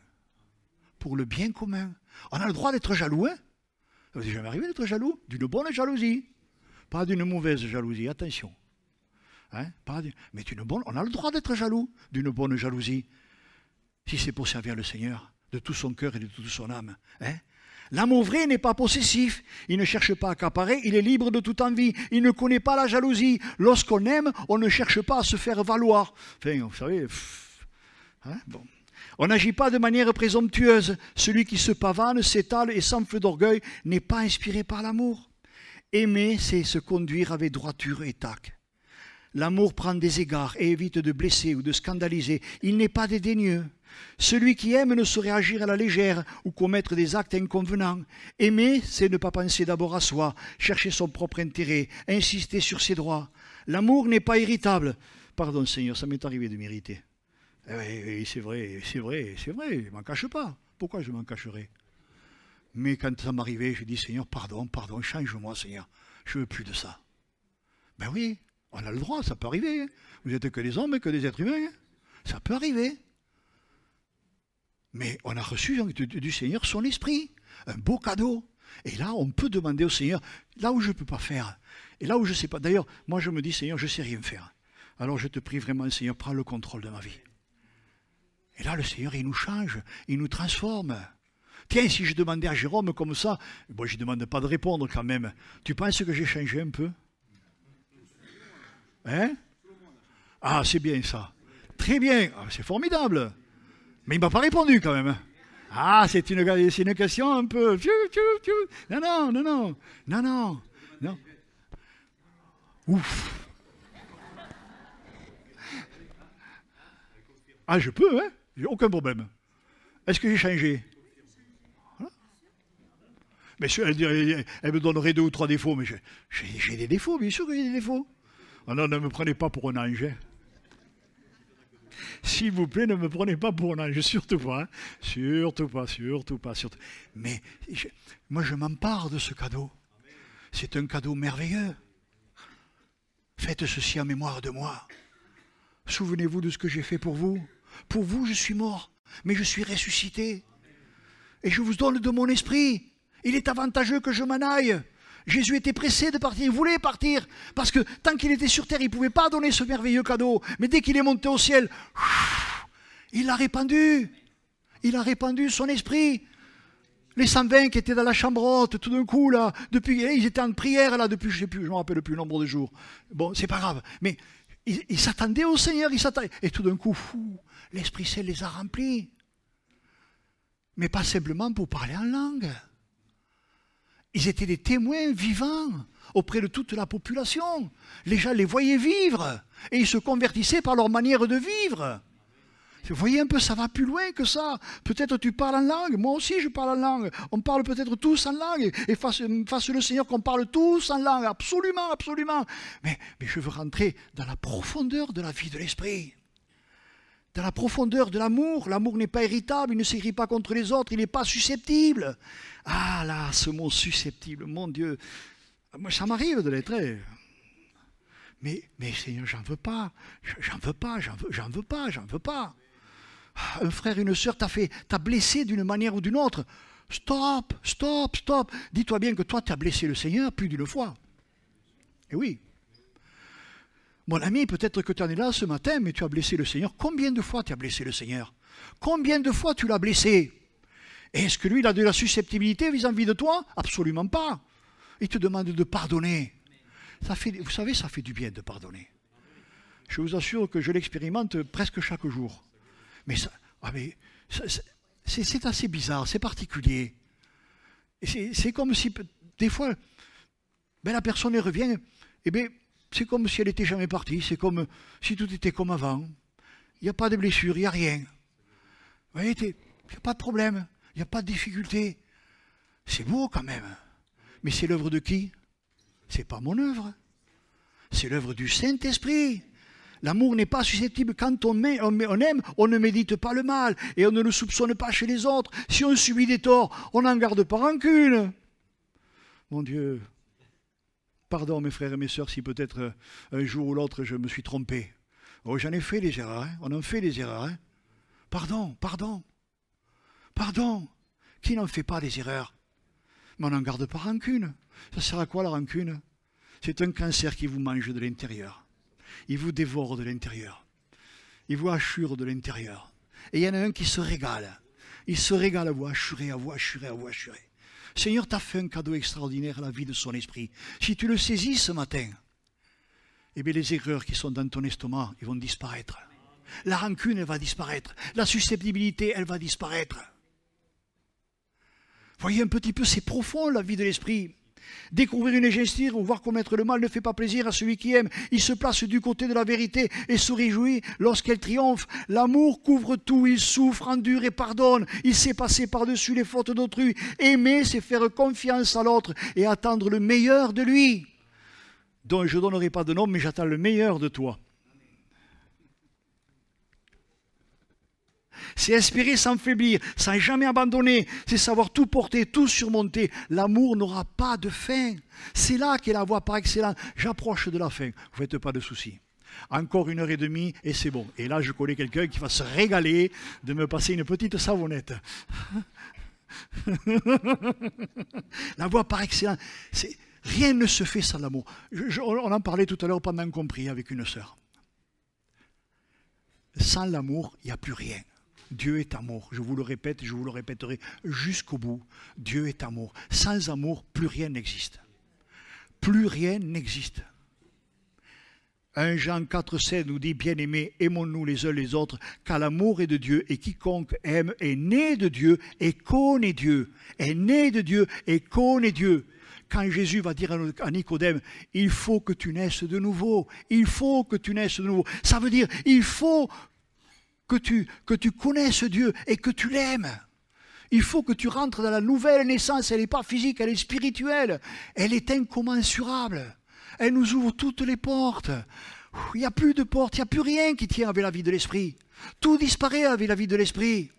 Pour le bien commun. On a le droit d'être jaloux, hein? Ça vous est jamais arrivé d'être jaloux? D'une bonne jalousie. Pas d'une mauvaise jalousie, attention. Hein? Mais on a le droit d'être jaloux, d'une bonne jalousie. Si c'est pour servir le Seigneur, de tout son cœur et de toute son âme. Hein? L'amour vrai n'est pas possessif. Il ne cherche pas à accaparer, il est libre de toute envie. Il ne connaît pas la jalousie. Lorsqu'on aime, on ne cherche pas à se faire valoir. Enfin, vous savez, hein? Bon. On n'agit pas de manière présomptueuse. Celui qui se pavane, s'étale et s'enfle d'orgueil n'est pas inspiré par l'amour. Aimer, c'est se conduire avec droiture et tact. L'amour prend des égards et évite de blesser ou de scandaliser. Il n'est pas dédaigneux. Celui qui aime ne saurait agir à la légère ou commettre des actes inconvenants. Aimer, c'est ne pas penser d'abord à soi, chercher son propre intérêt, insister sur ses droits. L'amour n'est pas irritable. Pardon Seigneur, ça m'est arrivé de m'irriter. Oui, c'est vrai, je ne m'en cache pas. Pourquoi je m'en cacherais? Mais quand ça m'arrivait, je dis, Seigneur, pardon, change-moi, Seigneur. Je ne veux plus de ça. Ben oui, on a le droit, ça peut arriver. Hein. Vous n'êtes que des hommes, que des êtres humains. Hein. Ça peut arriver. Mais on a reçu du Seigneur son esprit, un beau cadeau. Et là, on peut demander au Seigneur, là où je ne peux pas faire, et là où je ne sais pas. D'ailleurs, moi je me dis, Seigneur, je ne sais rien faire. Alors je te prie vraiment, Seigneur, prends le contrôle de ma vie. Et là, le Seigneur, il nous change, il nous transforme. Tiens, si je demandais à Jérôme comme ça, bon, je ne demande pas de répondre quand même. Tu penses que j'ai changé un peu? Hein? Ah, c'est bien ça. Très bien, ah, c'est formidable. Mais il ne m'a pas répondu quand même. Ah, c'est une question un peu... Non. Ouf. Ah, je peux, hein? J'ai aucun problème. Est-ce que j'ai changé? Voilà. Mais elle me donnerait 2 ou 3 défauts, mais j'ai des défauts, bien sûr que j'ai des défauts. Ah non, ne me prenez pas pour un ange. Hein. S'il vous plaît, ne me prenez pas pour un ange, surtout pas. Hein. Surtout pas. Mais moi, je m'empare de ce cadeau. C'est un cadeau merveilleux. Faites ceci en mémoire de moi. Souvenez-vous de ce que j'ai fait pour vous. Pour vous, je suis mort, mais je suis ressuscité. Et je vous donne de mon esprit. Il est avantageux que je m'en aille. Jésus était pressé de partir, il voulait partir, parce que tant qu'il était sur terre, il ne pouvait pas donner ce merveilleux cadeau. Mais dès qu'il est monté au ciel, il l'a répandu. Il a répandu son esprit. Les 120 qui étaient dans la chambre haute, tout d'un coup, là, depuis, ils étaient en prière, là, depuis, je ne sais plus, je ne me rappelle plus le nombre de jours. Bon, c'est pas grave, mais ils s'attendaient au Seigneur, et tout d'un coup, l'Esprit Saint les a remplis. Mais pas simplement pour parler en langue. Ils étaient des témoins vivants auprès de toute la population. Les gens les voyaient vivre et ils se convertissaient par leur manière de vivre. Vous voyez un peu, ça va plus loin que ça. Peut-être tu parles en langue, moi aussi je parle en langue. On parle peut-être tous en langue. Et face le Seigneur qu'on parle tous en langue, absolument. Mais je veux rentrer dans la profondeur de la vie de l'Esprit. dans la profondeur de l'amour. L'amour n'est pas irritable, il ne s'irrite pas contre les autres, il n'est pas susceptible. Ah là, ce mot susceptible, mon Dieu, moi ça m'arrive de l'être. Mais Seigneur, j'en veux pas, j'en veux pas, j'en veux pas, j'en veux pas. Un frère, une sœur t'a blessé d'une manière ou d'une autre. Stop, stop, stop. Dis-toi bien que toi, tu as blessé le Seigneur plus d'une fois. Et oui. Mon ami, peut-être que tu en es là ce matin, mais tu as blessé le Seigneur. Combien de fois tu as blessé le Seigneur? Combien de fois tu l'as blessé? Est-ce que lui, il a de la susceptibilité vis-à-vis de toi? Absolument pas. Il te demande de pardonner. Vous savez, ça fait du bien de pardonner. Je vous assure que je l'expérimente presque chaque jour. Mais c'est assez bizarre, c'est particulier. C'est comme si, des fois, la personne revient, c'est comme si elle n'était jamais partie, c'est comme si tout était comme avant. Il n'y a pas de blessure, il n'y a rien. Vous voyez, il n'y a pas de problème, il n'y a pas de difficulté. C'est beau quand même. Mais c'est l'œuvre de qui? C'est pas mon œuvre. C'est l'œuvre du Saint-Esprit. L'amour n'est pas susceptible. Quand on aime, on ne médite pas le mal et on ne le soupçonne pas chez les autres. Si on subit des torts, on n'en garde pas rancune. Mon Dieu, pardon mes frères et mes sœurs si peut-être un jour ou l'autre je me suis trompé. Oh, j'en ai fait des erreurs, hein. On en fait des erreurs. Hein. Pardon, pardon, pardon. Qui n'en fait pas des erreurs? Mais on n'en garde pas rancune. Ça sert à quoi la rancune? C'est un cancer qui vous mange de l'intérieur. Il vous dévore de l'intérieur. Il vous hachure de l'intérieur. Et il y en a un qui se régale. Il se régale à vous hachurer, à vous hachurer, à vous hachurer. Seigneur t'a fait un cadeau extraordinaire à la vie de son esprit. Si tu le saisis ce matin, eh bien les erreurs qui sont dans ton estomac, ils vont disparaître. La rancune, elle va disparaître. La susceptibilité, elle va disparaître. Voyez un petit peu, c'est profond la vie de l'esprit. Découvrir une injustice ou voir commettre le mal ne fait pas plaisir à celui qui aime. Il se place du côté de la vérité et se réjouit lorsqu'elle triomphe. L'amour couvre tout, il souffre, endure et pardonne. Il sait passer par-dessus les fautes d'autrui. Aimer, c'est faire confiance à l'autre et attendre le meilleur de lui. Donc je ne donnerai pas de nom, mais j'attends le meilleur de toi. C'est espérer sans faiblir, sans jamais abandonner. C'est savoir tout porter, tout surmonter. L'amour n'aura pas de fin. C'est là qu'est la voie par excellence. J'approche de la fin. Vous ne faites pas de soucis. Encore 1h30 et c'est bon. Et là, je connais quelqu'un qui va se régaler de me passer une petite savonnette. La voie par excellence. Rien ne se fait sans l'amour. On en parlait tout à l'heure pendant qu'on priait avec une sœur. Sans l'amour, il n'y a plus rien. Dieu est amour. Je vous le répète, je vous le répéterai jusqu'au bout. Dieu est amour. Sans amour, plus rien n'existe. Plus rien n'existe. 1 Jean 4,7 nous dit, bien-aimés, aimons-nous les uns les autres, car l'amour est de Dieu, et quiconque aime est né de Dieu et connaît Dieu. Est né de Dieu et connaît Dieu. Quand Jésus va dire à Nicodème, il faut que tu naisses de nouveau. Il faut que tu naisses de nouveau. Ça veut dire, il faut que tu connaisses Dieu et que tu l'aimes. Il faut que tu rentres dans la nouvelle naissance. Elle n'est pas physique, elle est spirituelle. Elle est incommensurable. Elle nous ouvre toutes les portes. Il n'y a plus de portes, il n'y a plus rien qui tient avec la vie de l'esprit. Tout disparaît avec la vie de l'esprit.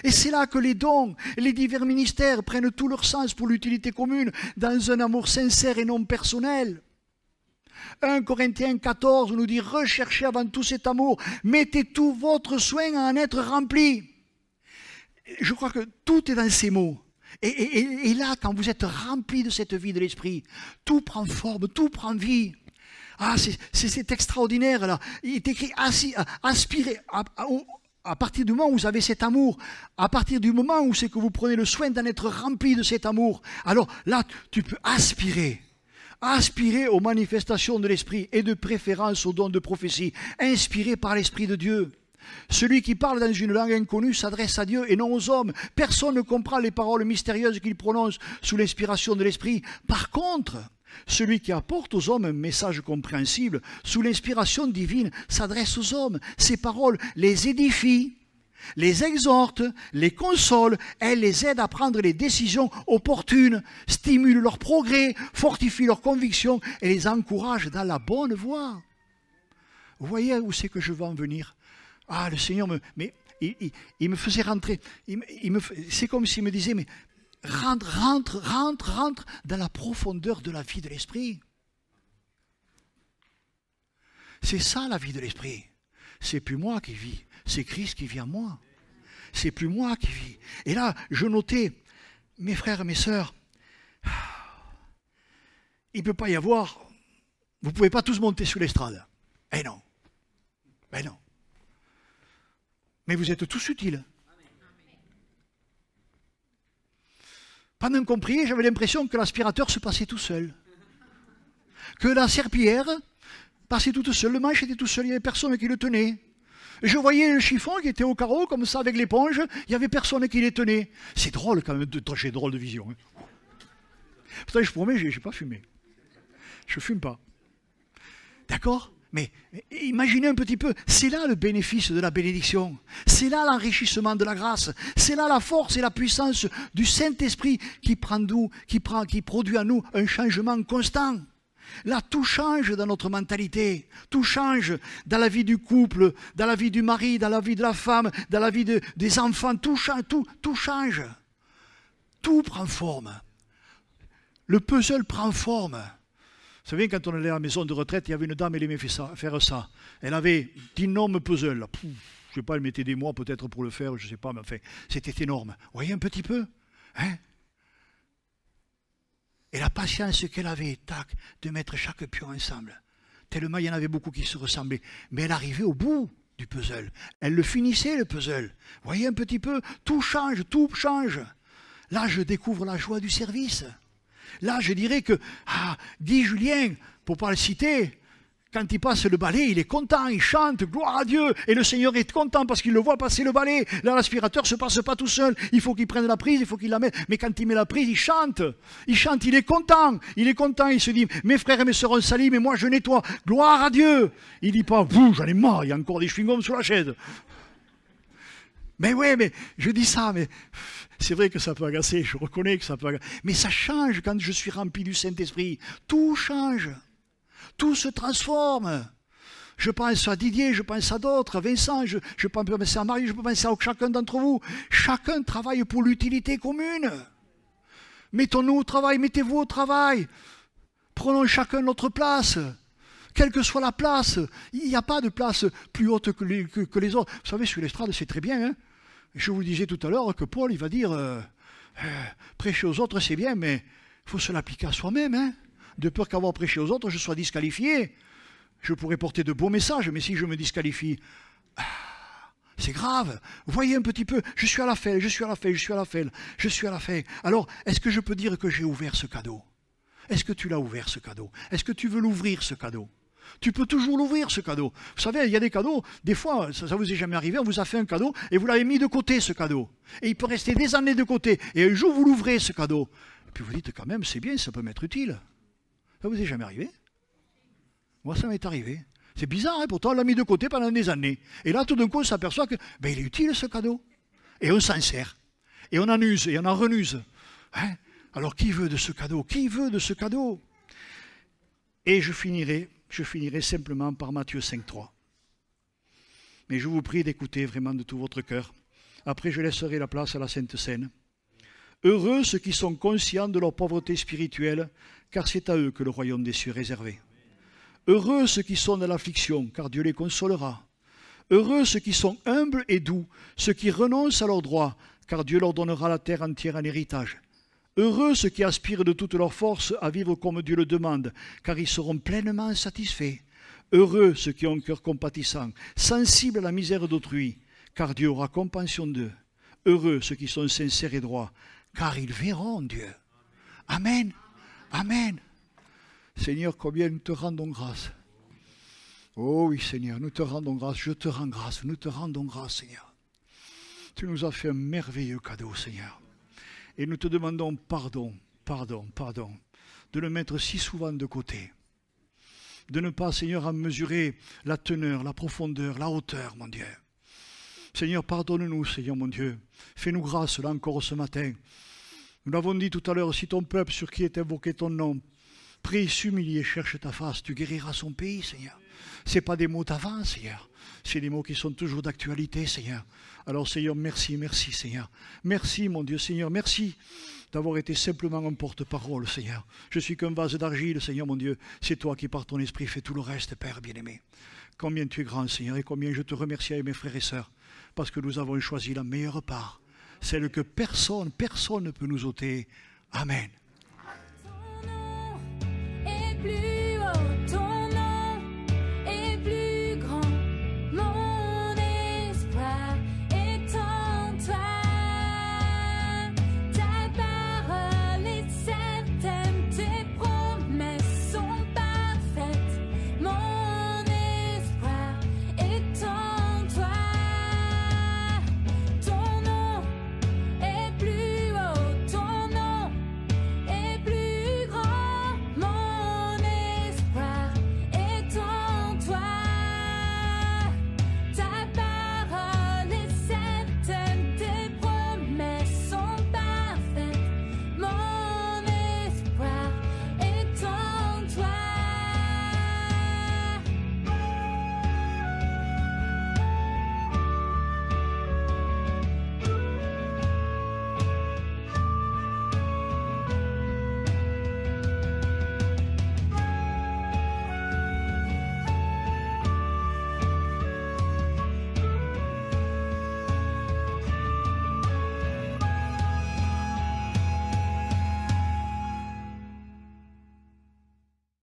Et c'est là que les dons, les divers ministères prennent tout leur sens pour l'utilité commune, dans un amour sincère et non personnel. 1 Corinthiens 14 nous dit, recherchez avant tout cet amour, mettez tout votre soin à en être rempli. Je crois que tout est dans ces mots. Et là, quand vous êtes rempli de cette vie de l'esprit, tout prend forme, tout prend vie. Ah, c'est extraordinaire là. Il est écrit, aspirez à partir du moment où vous avez cet amour, à partir du moment où c'est que vous prenez le soin d'en être rempli de cet amour, alors là, tu peux aspirer aux manifestations de l'esprit et de préférence aux dons de prophétie, inspirés par l'Esprit de Dieu. Celui qui parle dans une langue inconnue s'adresse à Dieu et non aux hommes. Personne ne comprend les paroles mystérieuses qu'il prononce sous l'inspiration de l'Esprit. Par contre, celui qui apporte aux hommes un message compréhensible sous l'inspiration divine s'adresse aux hommes. Ces paroles les édifient, les exhortent, les consolent, elles les aident à prendre les décisions opportunes, stimulent leur progrès, fortifient leurs convictions et les encouragent dans la bonne voie. Vous voyez où c'est que je veux en venir? Ah, le Seigneur il me faisait rentrer. C'est comme s'il me disait, mais rentre dans la profondeur de la vie de l'esprit. C'est ça la vie de l'esprit. C'est plus moi qui vis, c'est Christ qui vit en moi. C'est plus moi qui vis. Et là, je notais, mes frères et mes sœurs, il ne peut pas y avoir, vous ne pouvez pas tous monter sur l'estrade. Eh non. Ben non. Mais vous êtes tous utiles. Pendant qu'on priait, j'avais l'impression que l'aspirateur se passait tout seul. Que la serpillière passait toute seule, le manche était tout seul, il n'y avait personne qui le tenait. Je voyais le chiffon qui était au carreau, comme ça, avec l'éponge, il n'y avait personne qui les tenait. C'est drôle quand même, j'ai drôle de vision. Hein. Pourtant, je promets, je n'ai pas fumé. Je ne fume pas. D'accord ? Mais imaginez un petit peu, c'est là le bénéfice de la bénédiction. C'est là l'enrichissement de la grâce. C'est là la force et la puissance du Saint-Esprit qui produit en nous un changement constant. Là, tout change dans notre mentalité. Tout change dans la vie du couple, dans la vie du mari, dans la vie de la femme, dans la vie des enfants. Tout change. Tout prend forme. Le puzzle prend forme. Vous savez, quand on allait à la maison de retraite, il y avait une dame, elle aimait faire ça. Elle avait d'énormes puzzles. Je ne sais pas, elle mettait des mois peut-être pour le faire, je ne sais pas, mais enfin, c'était énorme. Vous voyez un petit peu, hein? Et la patience qu'elle avait, tac, de mettre chaque pion ensemble. Tellement il y en avait beaucoup qui se ressemblaient. Mais elle arrivait au bout du puzzle. Elle le finissait, le puzzle. Vous voyez un petit peu, tout change, tout change. Là, je découvre la joie du service. Là, je dirais que, dit Julien, pour ne pas le citer, quand il passe le balai, il est content, il chante, gloire à Dieu, et le Seigneur est content parce qu'il le voit passer le balai. Là, l'aspirateur ne se passe pas tout seul, il faut qu'il prenne la prise, il faut qu'il la mette, mais quand il met la prise, il chante, il est content, il se dit, mes frères et mes sœurs ont sali, mais moi je nettoie, gloire à Dieu. Il ne dit pas, j'en ai marre, il y a encore des chewing-gums sur la chaise. Mais ouais, mais je dis ça, mais c'est vrai que ça peut agacer, je reconnais que ça peut agacer. Mais ça change quand je suis rempli du Saint-Esprit. Tout change. Tout se transforme. Je pense à Didier, je pense à d'autres, à Vincent, je peux penser à Marie, je peux penser à chacun d'entre vous. Chacun travaille pour l'utilité commune. Mettons-nous au travail, mettez-vous au travail. Prenons chacun notre place. Quelle que soit la place, il n'y a pas de place plus haute que les autres. Vous savez, sur l'estrade, c'est très bien. Hein, je vous disais tout à l'heure que Paul, il va dire, prêcher aux autres, c'est bien, mais il faut se l'appliquer à soi-même. Hein, de peur qu'avoir prêché aux autres, je sois disqualifié. Je pourrais porter de beaux messages, mais si je me disqualifie, c'est grave. Vous voyez un petit peu, je suis à la fin. Alors, est-ce que je peux dire que j'ai ouvert ce cadeau? Est-ce que tu l'as ouvert, ce cadeau? Est-ce que tu veux l'ouvrir, ce cadeau? Tu peux toujours l'ouvrir, ce cadeau. Vous savez, il y a des cadeaux, des fois, ça vous est jamais arrivé, on vous a fait un cadeau et vous l'avez mis de côté, ce cadeau. Et il peut rester des années de côté. Et un jour, vous l'ouvrez, ce cadeau. Et puis vous dites quand même, c'est bien, ça peut m'être utile. Ça vous est jamais arrivé? Moi, ça m'est arrivé. C'est bizarre, hein, pourtant, on l'a mis de côté pendant des années. Et là, tout d'un coup, on s'aperçoit que il est utile, ce cadeau. Et on s'en sert. Et on en use, et on en renuse. Hein? Alors, qui veut de ce cadeau? Qui veut de ce cadeau? Et je finirai simplement par Matthieu 5,3. Mais je vous prie d'écouter vraiment de tout votre cœur. Après, je laisserai la place à la Sainte Seine. Heureux ceux qui sont conscients de leur pauvreté spirituelle, car c'est à eux que le royaume des cieux est réservé. Heureux ceux qui sont dans l'affliction, car Dieu les consolera. Heureux ceux qui sont humbles et doux, ceux qui renoncent à leurs droits, car Dieu leur donnera la terre entière en héritage. Heureux ceux qui aspirent de toute leur force à vivre comme Dieu le demande, car ils seront pleinement satisfaits. Heureux ceux qui ont un cœur compatissant, sensibles à la misère d'autrui, car Dieu aura compassion d'eux. Heureux ceux qui sont sincères et droits, car ils verront Dieu. Amen. Amen. Seigneur, combien nous te rendons grâce. Oh oui, Seigneur, nous te rendons grâce, je te rends grâce, nous te rendons grâce, Seigneur. Tu nous as fait un merveilleux cadeau, Seigneur. Et nous te demandons pardon, de le mettre si souvent de côté. De ne pas, Seigneur, en mesurer la teneur, la profondeur, la hauteur, mon Dieu. Seigneur, pardonne-nous, Seigneur, mon Dieu. Fais-nous grâce, là encore ce matin. Nous l'avons dit tout à l'heure, si ton peuple sur qui est invoqué ton nom, prie, s'humilie et cherche ta face, tu guériras son pays, Seigneur. Ce n'est pas des mots d'avant, Seigneur. C'est des mots qui sont toujours d'actualité, Seigneur. Alors, Seigneur, merci, merci, Seigneur. Merci, mon Dieu, Seigneur, merci d'avoir été simplement un porte-parole, Seigneur. Je suis qu'un vase d'argile, Seigneur, mon Dieu. C'est toi qui, par ton esprit, fais tout le reste, Père bien-aimé. Combien tu es grand, Seigneur, et combien je te remercie avec mes frères et sœurs, parce que nous avons choisi la meilleure part, celle que personne ne peut nous ôter. Amen. Ton nom est plus